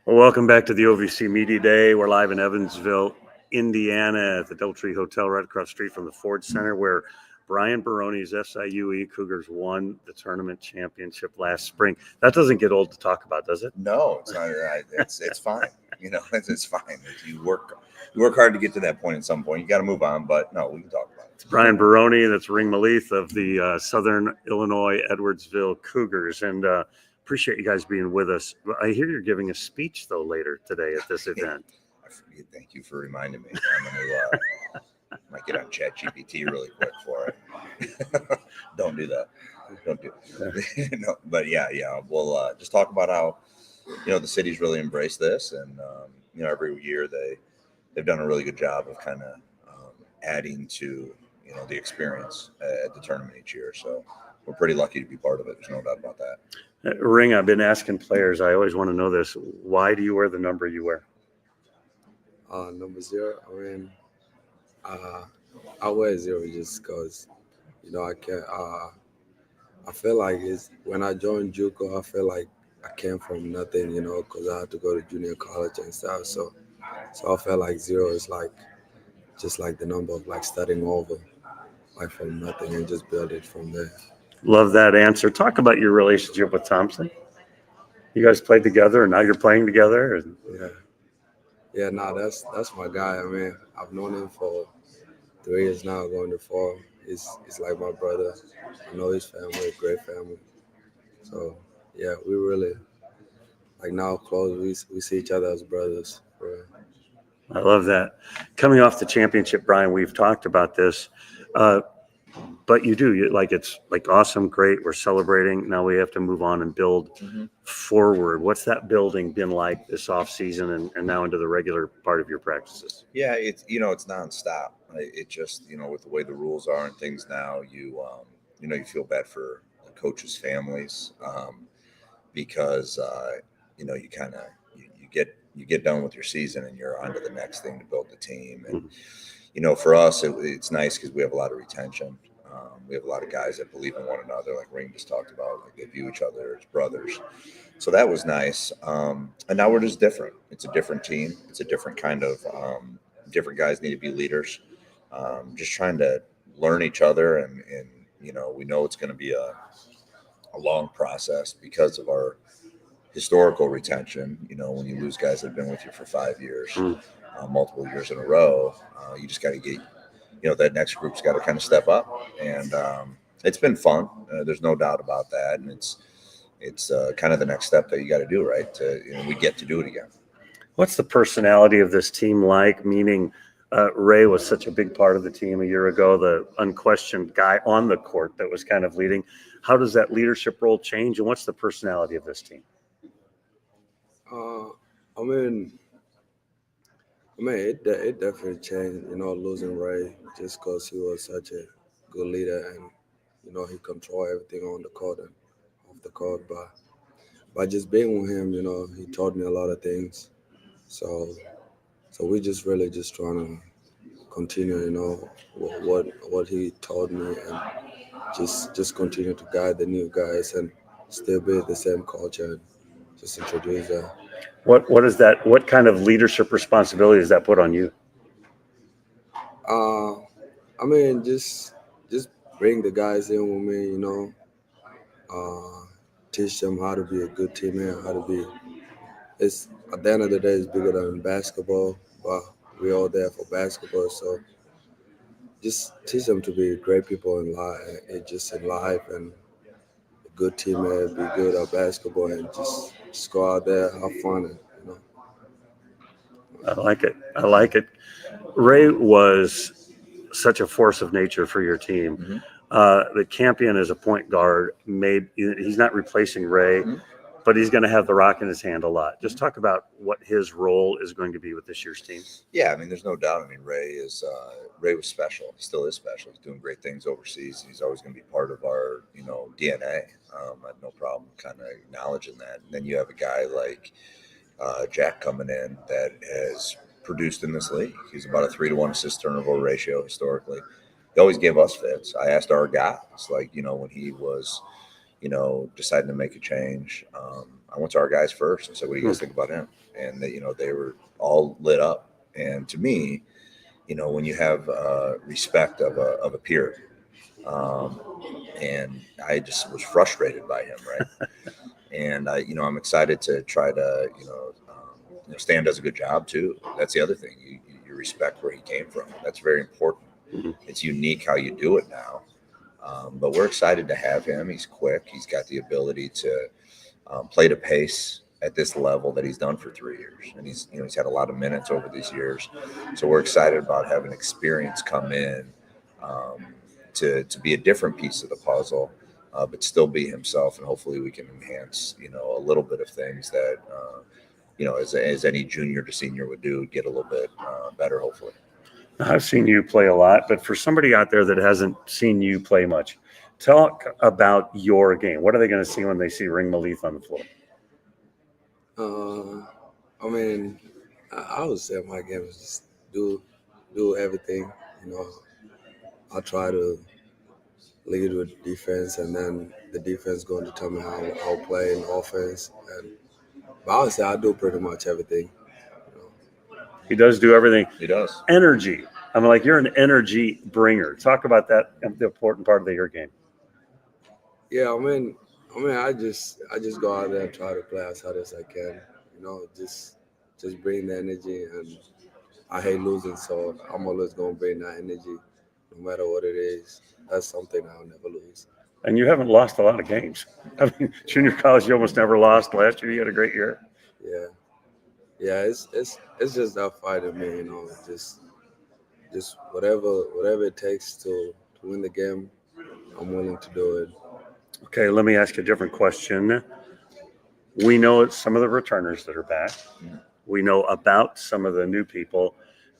Well, welcome back to the OVC Media Day. We're live in Evansville, Indiana at the Doubletree Hotel right across the street from the Ford Center, where Brian Barone's SIUE Cougars won the tournament championship last spring. That doesn't get old to talk about, does it? No, it's not. It's fine. You know, it's fine. You work hard to get to that point. At some point, you got to move on. But no, we can talk about it. It's Brian Barone. That's Ring Malith of the Southern Illinois Edwardsville Cougars, and appreciate you guys being with us. I hear you're giving a speech though later today at this event. Thank you for reminding me. I'm gonna might get on ChatGPT really quick for it. Don't do that. Don't do it. No, but yeah. We'll just talk about how the city's really embraced this, and every year they've done a really good job of kind of adding to the experience at the tournament each year. So we're pretty lucky to be part of it. There's no doubt about that. Ring, I've been asking players, I always want to know this. Why do you wear the number you wear? Number 0. I mean, I wear 0 just because, I can't. I feel like when I joined JUCO, I feel like I came from nothing, because I had to go to junior college and stuff. So I felt like 0 is just like the number of starting over, from nothing and just build it from there. Love that answer. Talk about your relationship with Thompson. You guys played together, and now you're playing together. Yeah. No, that's my guy. I mean, I've known him for 3 years now, going to 4. He's like my brother. I know his family, great family. So yeah, we really now close. We see each other as brothers. Right? I love that. Coming off the championship, Brian, we've talked about this. But it's awesome, great. We're celebrating. Now we have to move on and build forward. What's that building been like this off season and now into the regular part of your practices? Yeah, it's it's nonstop. It just with the way the rules are and things now, you feel bad for the coaches' families because you kind of you get done with your season and you're on to the next thing to build the team. And for us, it's nice because we have a lot of retention. We have a lot of guys that believe in one another, like Ring just talked about. They view each other as brothers. So that was nice. And now we're just different. It's a different team. It's a different kind of different guys need to be leaders. Just trying to learn each other. And we know it's going to be a long process because of our historical retention. When you lose guys that have been with you for 5 years, multiple years in a row, you just got to get that next group's got to kind of step up, and it's been fun. There's no doubt about that, and it's kind of the next step that you got to do, right? We get to do it again. What's the personality of this team like? Meaning, Ray was such a big part of the team a year ago, the unquestioned guy on the court that was kind of leading. How does that leadership role change, and what's the personality of this team? I mean, it definitely changed, losing Ray just because he was such a good leader and, he controlled everything on the court and off the court. But by just being with him, he taught me a lot of things. So we just really just trying to continue, what he taught me and just continue to guide the new guys and still be the same culture and just introduce that. What is that? What kind of leadership responsibility does that put on you? I mean, just bring the guys in with me, teach them how to be a good teammate, how to be. It's at the end of the day, it's bigger than basketball, but we're all there for basketball. So just teach them to be great people in life, in life, and a good teammate, be good at basketball, and just go out there, have fun, and. I like it. Ray was such a force of nature for your team. The Campion as a point guard, he's not replacing Ray, but he's going to have the rock in his hand a lot. Just talk about what his role is going to be with this year's team. Yeah, I mean, there's no doubt. I mean, Ray was special. He still is special. He's doing great things overseas. He's always going to be part of our, DNA. I have no problem kind of acknowledging that. And then you have a guy like Jack coming in that has produced in this league. He's about a 3-to-1 assist turnover ratio historically. They always give us fits. I asked our guys, when he was, deciding to make a change, I went to our guys first and said, "What do you guys think about him?" And they were all lit up. And to me, when you have respect of a peer, um, and I just was frustrated by him, right? And I'm excited to try to, Stan does a good job too. That's the other thing. You respect where he came from. That's very important. Mhm. It's unique how you do it now. But we're excited to have him. He's quick. He's got the ability to play to pace at this level that he's done for 3 years, and he's had a lot of minutes over these years. So we're excited about having experience come in um, to be a different piece of the puzzle, but still be himself, and hopefully we can enhance a little bit of things that as any junior to senior would do, get a little bit better, hopefully. I've seen you play a lot, but for somebody out there that hasn't seen you play much, talk about your game. What are they going to see when they see Ring Malith on the floor? I mean, I would say my game is just do everything. I try to lead with defense, and then the defense going to determine how I'll play in offense. But I would say I do pretty much everything. He does do everything. He does. Energy. I'm like, you're an energy bringer. Talk about that, the important part of your game. Yeah, I just go out there and try to play as hard as I can. Just bring the energy, and I hate losing, so I'm always gonna bring that energy, no matter what it is. That's something I'll never lose. And you haven't lost a lot of games. I mean, junior college, you almost never lost. Last year, you had a great year. Yeah. It's just that fight in me, just whatever it takes to win the game, I'm willing to do it. Okay, let me ask you a different question. We know it's some of the returners that are back. We know about some of the new people.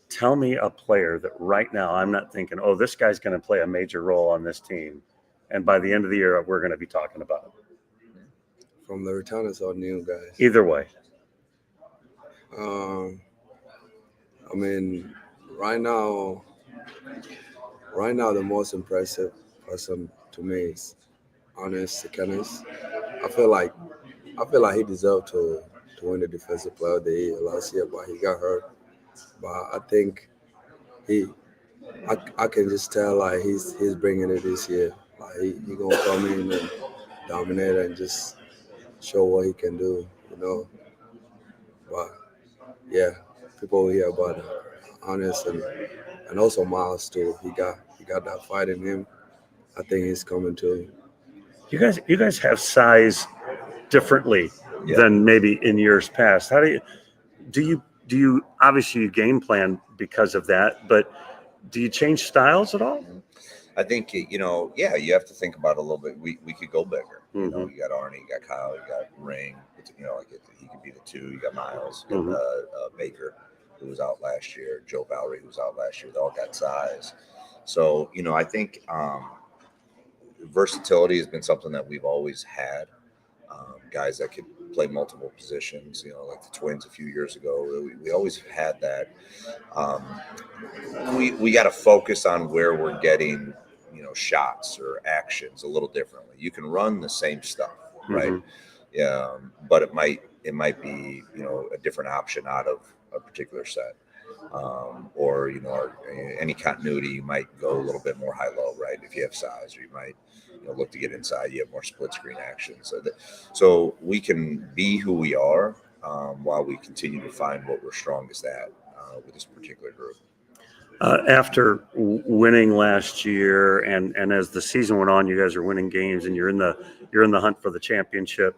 Tell me a player that right now I'm not thinking, oh, this guy's going to play a major role on this team. And by the end of the year, we're going to be talking about him. From the returners or new guys? Either way. I mean, right now, the most impressive person to me is Honest Sikanis. I feel like he deserved to win the Defensive Player of the Year last year, but he got hurt. But I think I can just tell like he's bringing it this year. Like he gonna come in and dominate and just show what he can do. But yeah, people will hear about Honest and also Miles too. He got that fight in him. I think he's coming too. You guys have size differently than maybe in years past. How do you obviously you game plan because of that, but do you change styles at all? I think you have to think about it a little bit. We could go bigger. Mm-hmm. You got Arnie, you got Kyle, you got Ring. He could be the two. You got Miles, you Mm-hmm. got Baker, who was out last year. Joe Valerie, who was out last year. They all got size. So I think versatility has been something that we've always had. Guys that could play multiple positions, like the Twins a few years ago. We always had that. We got to focus on where we're getting, shots or actions a little differently. You can run the same stuff, right? Mm-hmm. Yeah, but it might be, a different option out of a particular set. Or any continuity, you might go a little bit more high-low, right? If you have size, or you might look to get inside. You have more split screen action, so we can be who we are while we continue to find what we're strongest at with this particular group. After winning last year, and as the season went on, you guys are winning games, and you're in the hunt for the championship.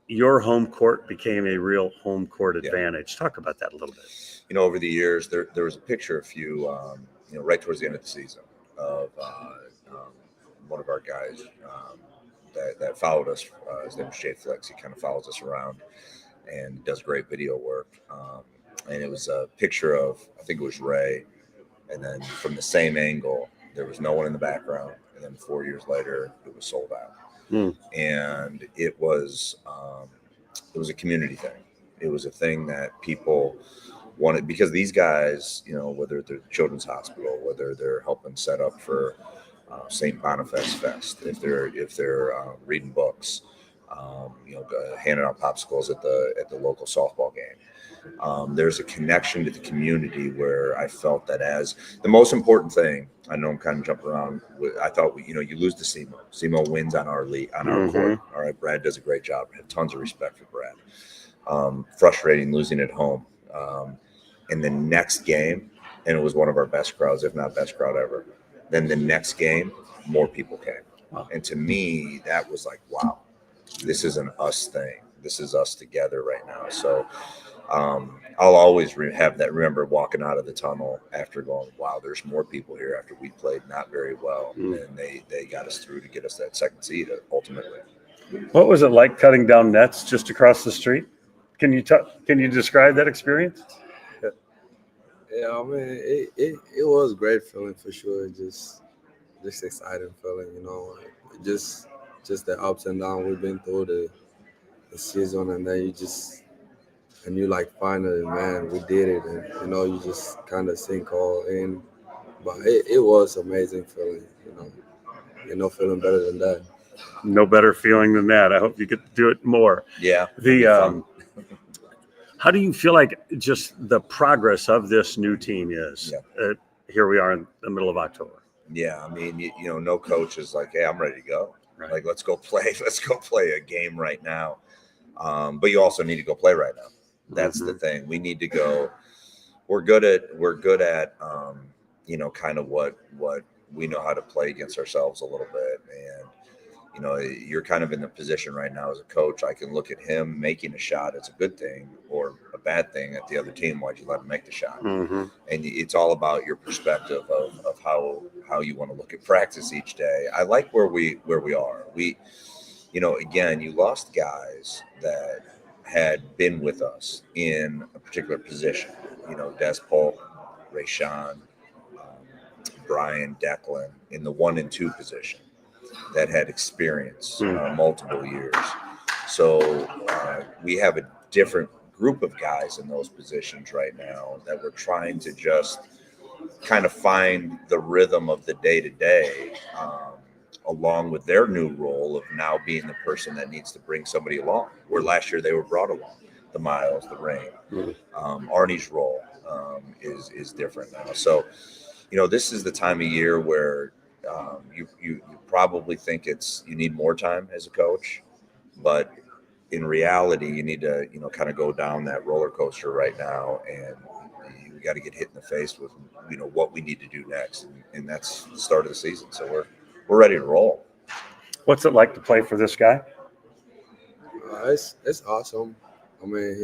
Your home court became a real home court advantage. Yeah. Talk about that a little bit. Over the years, there was a picture of you, right towards the end of the season of one of our guys that followed us. His name was Jay Flicks. He kind of follows us around and does great video work. And it was a picture of, I think it was Ray. And then from the same angle, there was no one in the background. And then 4 years later, it was sold out. And it was a community thing. It was a thing that people wanted, because these guys, whether they're the Children's Hospital, whether they're helping set up for St. Boniface Fest, if they're reading books, handing out popsicles at the local softball game. There's a connection to the community where I felt that as the most important thing. I know I'm kind of jumping around. I thought you lose to SEMO. SEMO wins on our court. All right, Brad does a great job. I have tons of respect for Brad. Frustrating losing at home. And the next game, and it was one of our best crowds, if not best crowd ever. Then the next game, more people came. Wow. And to me, that was like, wow, this is an us thing. This is us together right now. So I'll always remember walking out of the tunnel after going, wow, there's more people here after we played not very well. And they got us through to get us that second seed ultimately. What was it like cutting down nets just across the street? Can you describe that experience? Yeah, I mean, it was a great feeling for sure. Just exciting feeling, just the ups and downs we've been through the season, and then you like finally, man, we did it, and you just kind of sink all in. But it was amazing feeling, feeling better than that. No better feeling than that. I hope you get to do it more. Yeah. How do you feel like just the progress of this new team is? Yeah. Here we are in the middle of October. Yeah, I mean, no coach is like, hey, I'm ready to go. Right. Like, let's go play a game right now. But you also need to go play right now. That's the thing. We need to go. We're good at kind of what we know how to play against ourselves a little bit. And you're kind of in the position right now as a coach. I can look at him making a shot. It's a good thing or a bad thing at the other team. Why'd you let him make the shot? And it's all about your perspective of how you want to look at practice each day. I like where we are. Again, you lost guys that had been with us in a particular position. Des Polk, Rayshawn, Brian, Declan in the 1 and 2 position that had experience multiple years. So we have a different group of guys in those positions right now that we're trying to just kind of find the rhythm of the day-to-day along with their new role of now being the person that needs to bring somebody along, where last year they were brought along. The Miles, the Rain. Arnie's role is different now. So, this is the time of year where you probably think you need more time as a coach, but in reality, you need to, kind of go down that roller coaster right now, and you got to get hit in the face with, what we need to do next, and that's the start of the season. So we're ready to roll. What's it like to play for this guy? It's awesome. I mean,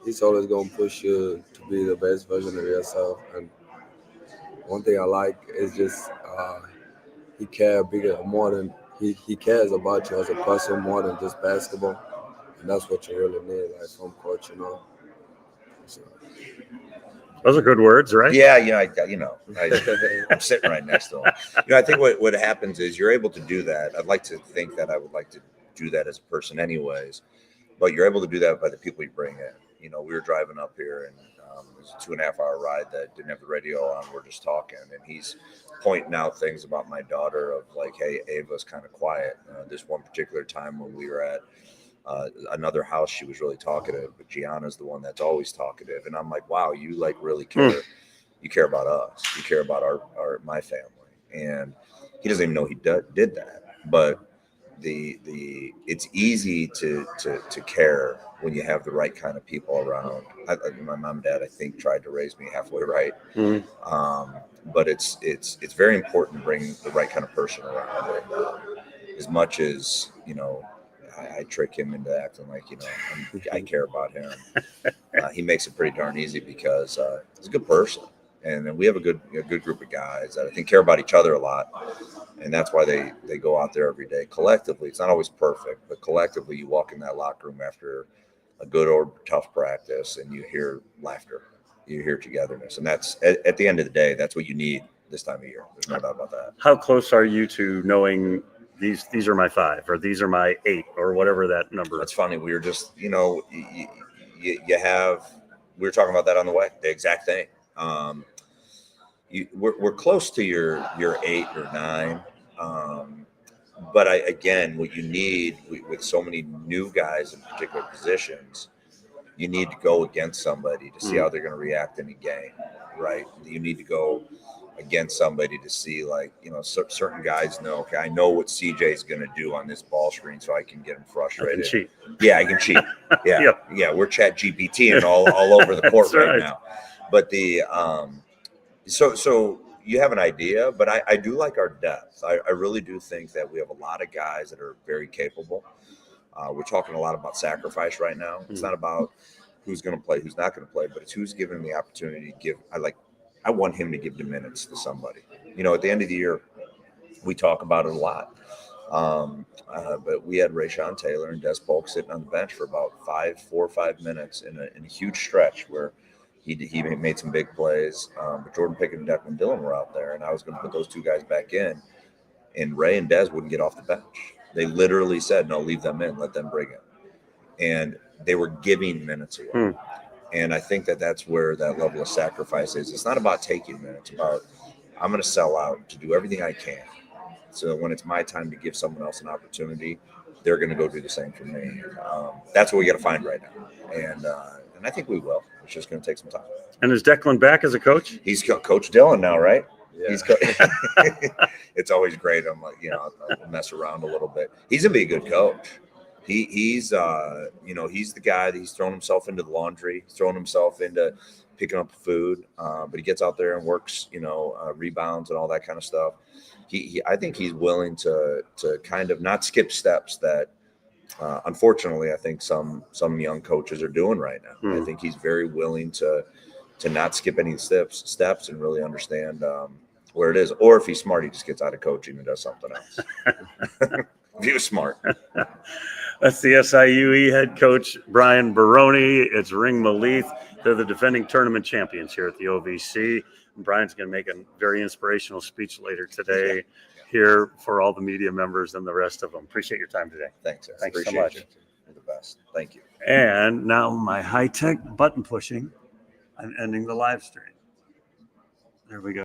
he's always gonna push you to be the best version of yourself, and one thing I like is just he cares more than he cares about you as a person more than just basketball, and that's what you really need, like from coach, So. Those are good words, right? Yeah, I'm sitting right next to him. I think what happens is you're able to do that. I'd like to think that I would like to do that as a person, anyways. But you're able to do that by the people you bring in. We were driving up here, and it was a 2.5-hour ride that didn't have the radio on. We're just talking, and he's pointing out things about my daughter of like, hey, Ava's kind of quiet. This one particular time when we were at another house, she was really talkative, but Gianna's the one that's always talkative. And I'm like, wow, you like really care. You care about us. You care about my family. And he doesn't even know he did that. But it's easy to care when you have the right kind of people around. My mom and dad, I think, tried to raise me halfway right. But it's very important to bring the right kind of person around. And, as much as I trick him into acting like I care about him. He makes it pretty darn easy because he's a good person, and we have a good group of guys that I think care about each other a lot, and that's why they go out there every day collectively. It's not always perfect, but collectively, you walk in that locker room after a good or tough practice, and you hear laughter, you hear togetherness, and that's at the end of the day, that's what you need this time of year. There's no doubt about that. How close are you to knowing? These are my 5, or these are my 8, or whatever that number. That's funny. We were just, we were talking about that on the way. The exact thing. We're close to your 8 or 9. But again, what you need with so many new guys in particular positions, you need to go against somebody to see how they're going to react in a game, right? You need to go against somebody to see, like, certain guys know, okay, I know what CJ's going to do on this ball screen, so I can get him frustrated. I can cheat. Yeah, I can cheat. Yeah, Yep. yeah, we're chat GPTing all over the court right now. But so you have an idea, but I do like our depth. I really do think that we have a lot of guys that are very capable. We're talking a lot about sacrifice right now. It's not about who's going to play, who's not going to play, but it's who's given the opportunity to give. I want him to give the minutes to somebody. At the end of the year, we talk about it a lot. But we had Rayshon Taylor and Des Polk sitting on the bench for about 4 or 5 minutes in a huge stretch where he made some big plays. But Jordan Pickett and Declan Dillon were out there, and I was going to put those two guys back in, and Ray and Des wouldn't get off the bench. They literally said, no, leave them in, let them bring it. And they were giving minutes away. And I think that's where that level of sacrifice is. It's not about taking minutes. It's about, I'm going to sell out to do everything I can. So when it's my time to give someone else an opportunity, they're going to go do the same for me. That's what we got to find right now. And I think we will. It's just going to take some time. And is Declan back as a coach? He's Coach Dillon now, right? Yeah. He's it's always great. I'm like, I'll mess around a little bit. He's going to be a good coach. He's he's the guy that he's thrown himself into the laundry. He's thrown himself into picking up food, but he gets out there and works, rebounds and all that kind of stuff. I think he's willing to kind of not skip steps that, unfortunately, I think some young coaches are doing right now. I think he's very willing to not skip any steps and really understand where it is. Or if he's smart, he just gets out of coaching and does something else. If he was smart. That's the SIUE head coach, Brian Barone. It's Ring Malith. They're the defending tournament champions here at the OVC. And Brian's going to make a very inspirational speech later today here for all the media members and the rest of them. Appreciate your time today. Thanks. Thanks Appreciate so much. You. You're the best. Thank you. And now my high-tech button pushing. I'm ending the live stream. There we go.